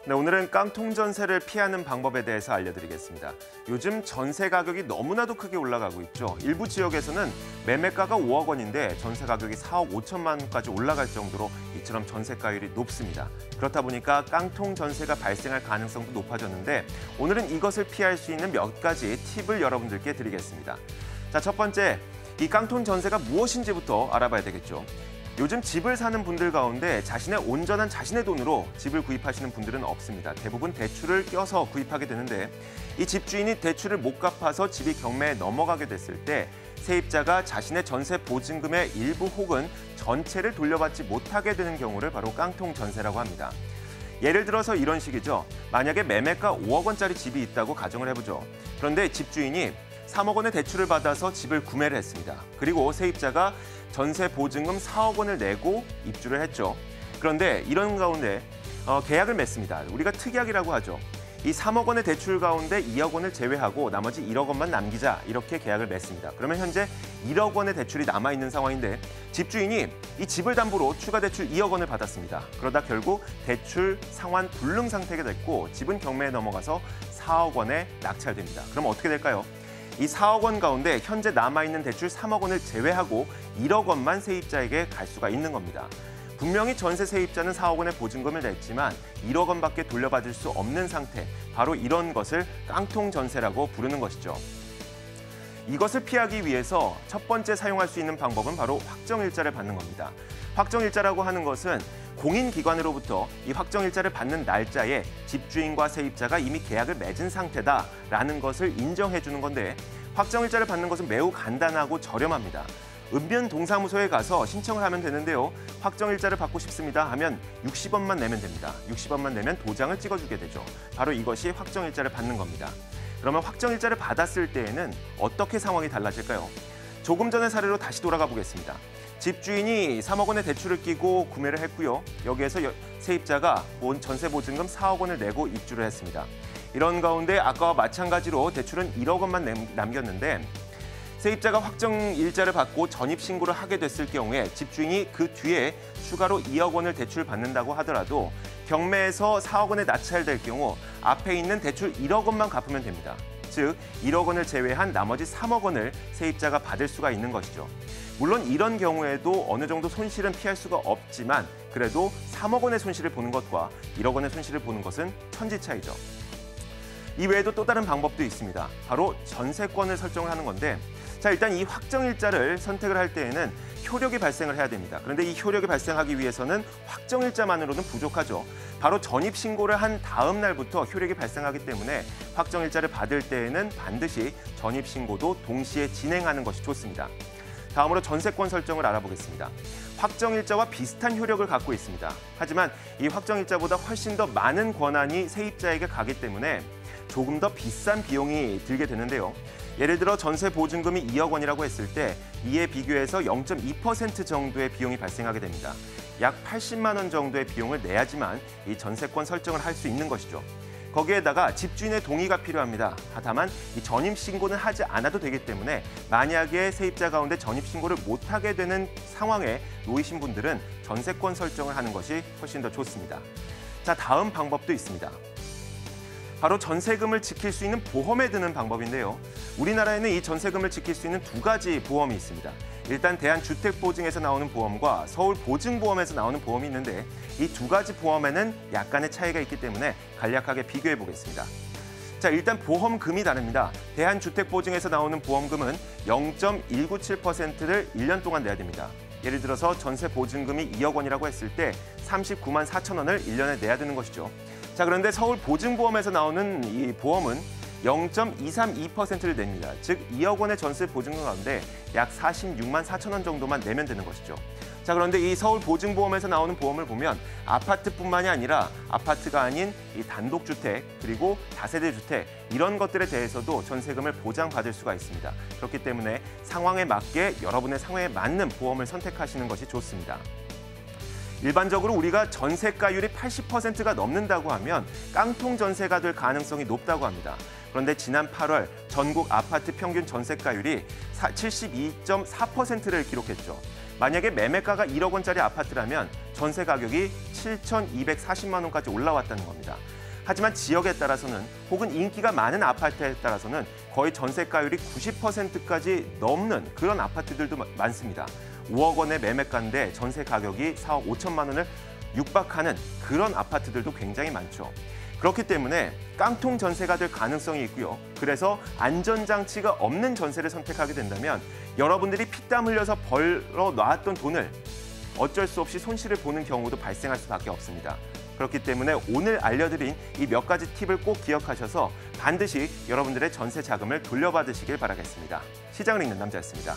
네, 오늘은 깡통 전세를 피하는 방법에 대해서 알려드리겠습니다. 요즘 전세 가격이 너무나도 크게 올라가고 있죠. 일부 지역에서는 매매가가 5억 원인데 전세 가격이 4억 5천만 원까지 올라갈 정도로 이처럼 전세가율이 높습니다. 그렇다 보니까 깡통 전세가 발생할 가능성도 높아졌는데 오늘은 이것을 피할 수 있는 몇 가지 팁을 여러분들께 드리겠습니다. 자, 첫 번째, 이 깡통 전세가 무엇인지부터 알아봐야 되겠죠. 요즘 집을 사는 분들 가운데 자신의 온전한 자신의 돈으로 집을 구입하시는 분들은 없습니다. 대부분 대출을 껴서 구입하게 되는데 이 집주인이 대출을 못 갚아서 집이 경매에 넘어가게 됐을 때 세입자가 자신의 전세 보증금의 일부 혹은 전체를 돌려받지 못하게 되는 경우를 바로 깡통 전세라고 합니다. 예를 들어서 이런 식이죠. 만약에 매매가 5억 원짜리 집이 있다고 가정을 해보죠. 그런데 집주인이 3억 원의 대출을 받아서 집을 구매를 했습니다. 그리고 세입자가 전세 보증금 4억 원을 내고 입주를 했죠. 그런데 이런 가운데 계약을 맺습니다. 우리가 특약이라고 하죠. 이 3억 원의 대출 가운데 2억 원을 제외하고 나머지 1억 원만 남기자 이렇게 계약을 맺습니다. 그러면 현재 1억 원의 대출이 남아있는 상황인데 집주인이 이 집을 담보로 추가 대출 2억 원을 받았습니다. 그러다 결국 대출 상환 불능 상태가 됐고 집은 경매에 넘어가서 4억 원에 낙찰됩니다. 그럼 어떻게 될까요? 이 4억 원 가운데 현재 남아있는 대출 3억 원을 제외하고 1억 원만 세입자에게 갈 수가 있는 겁니다. 분명히 전세 세입자는 4억 원의 보증금을 냈지만 1억 원밖에 돌려받을 수 없는 상태, 바로 이런 것을 깡통 전세라고 부르는 것이죠. 이것을 피하기 위해서 첫 번째 사용할 수 있는 방법은 바로 확정일자를 받는 겁니다. 확정일자라고 하는 것은 공인기관으로부터 이 확정일자를 받는 날짜에 집주인과 세입자가 이미 계약을 맺은 상태다라는 것을 인정해 주는 건데 확정일자를 받는 것은 매우 간단하고 저렴합니다. 읍면동사무소에 가서 신청을 하면 되는데요. 확정일자를 받고 싶습니다 하면 60원만 내면 됩니다. 60원만 내면 도장을 찍어주게 되죠. 바로 이것이 확정일자를 받는 겁니다. 그러면 확정일자를 받았을 때에는 어떻게 상황이 달라질까요? 조금 전의 사례로 다시 돌아가 보겠습니다. 집주인이 3억 원의 대출을 끼고 구매를 했고요. 여기에서 세입자가 전세 보증금 4억 원을 내고 입주를 했습니다. 이런 가운데 아까와 마찬가지로 대출은 1억 원만 남겼는데 세입자가 확정일자를 받고 전입신고를 하게 됐을 경우에 집주인이 그 뒤에 추가로 2억 원을 대출받는다고 하더라도 경매에서 4억 원에 낙찰될 경우 앞에 있는 대출 1억 원만 갚으면 됩니다. 즉 1억 원을 제외한 나머지 3억 원을 세입자가 받을 수가 있는 것이죠. 물론 이런 경우에도 어느 정도 손실은 피할 수가 없지만 그래도 3억 원의 손실을 보는 것과 1억 원의 손실을 보는 것은 천지 차이죠. 이 외에도 또 다른 방법도 있습니다. 바로 전세권을 설정을 하는 건데 자, 일단 이 확정일자를 선택을 할 때에는 효력이 발생을 해야 됩니다. 그런데 이 효력이 발생하기 위해서는 확정일자만으로는 부족하죠. 바로 전입신고를 한 다음 날부터 효력이 발생하기 때문에 확정일자를 받을 때에는 반드시 전입신고도 동시에 진행하는 것이 좋습니다. 다음으로 전세권 설정을 알아보겠습니다. 확정일자와 비슷한 효력을 갖고 있습니다. 하지만 이 확정일자보다 훨씬 더 많은 권한이 세입자에게 가기 때문에 조금 더 비싼 비용이 들게 되는데요. 예를 들어 전세 보증금이 2억 원이라고 했을 때 이에 비교해서 0.2% 정도의 비용이 발생하게 됩니다. 약 80만 원 정도의 비용을 내야지만 이 전세권 설정을 할 수 있는 것이죠. 거기에다가 집주인의 동의가 필요합니다. 다만 이 전입신고는 하지 않아도 되기 때문에 만약에 세입자 가운데 전입신고를 못하게 되는 상황에 놓이신 분들은 전세권 설정을 하는 것이 훨씬 더 좋습니다. 자, 다음 방법도 있습니다. 바로 전세금을 지킬 수 있는 보험에 드는 방법인데요. 우리나라에는 이 전세금을 지킬 수 있는 두 가지 보험이 있습니다. 일단 대한주택보증에서 나오는 보험과 서울보증보험에서 나오는 보험이 있는데 이 두 가지 보험에는 약간의 차이가 있기 때문에 간략하게 비교해 보겠습니다. 자, 일단 보험금이 다릅니다. 대한주택보증에서 나오는 보험금은 0.197%를 1년 동안 내야 됩니다. 예를 들어서 전세 보증금이 2억 원이라고 했을 때 39만 4천 원을 1년에 내야 되는 것이죠. 자, 그런데 서울보증보험에서 나오는 이 보험은 0.232%를 냅니다. 즉 2억 원의 전세 보증금 가운데 약 46만 4천 원 정도만 내면 되는 것이죠. 자, 그런데 이 서울보증보험에서 나오는 보험을 보면 아파트뿐만이 아니라 아파트가 아닌 이 단독주택 그리고 다세대 주택 이런 것들에 대해서도 전세금을 보장받을 수가 있습니다. 그렇기 때문에 상황에 맞게 여러분의 상황에 맞는 보험을 선택하시는 것이 좋습니다. 일반적으로 우리가 전세가율이 80%가 넘는다고 하면 깡통 전세가 될 가능성이 높다고 합니다. 그런데 지난 8월 전국 아파트 평균 전세가율이 72.4%를 기록했죠. 만약에 매매가가 1억 원짜리 아파트라면 전세 가격이 7,240만 원까지 올라왔다는 겁니다. 하지만 지역에 따라서는 혹은 인기가 많은 아파트에 따라서는 거의 전세가율이 90%까지 넘는 그런 아파트들도 많습니다. 5억 원의 매매가인데 전세 가격이 4억 5천만 원을 육박하는 그런 아파트들도 굉장히 많죠. 그렇기 때문에 깡통 전세가 될 가능성이 있고요. 그래서 안전장치가 없는 전세를 선택하게 된다면 여러분들이 피땀 흘려서 벌어놨던 돈을 어쩔 수 없이 손실을 보는 경우도 발생할 수밖에 없습니다. 그렇기 때문에 오늘 알려드린 이 몇 가지 팁을 꼭 기억하셔서 반드시 여러분들의 전세 자금을 돌려받으시길 바라겠습니다. 시장을 읽는 남자였습니다.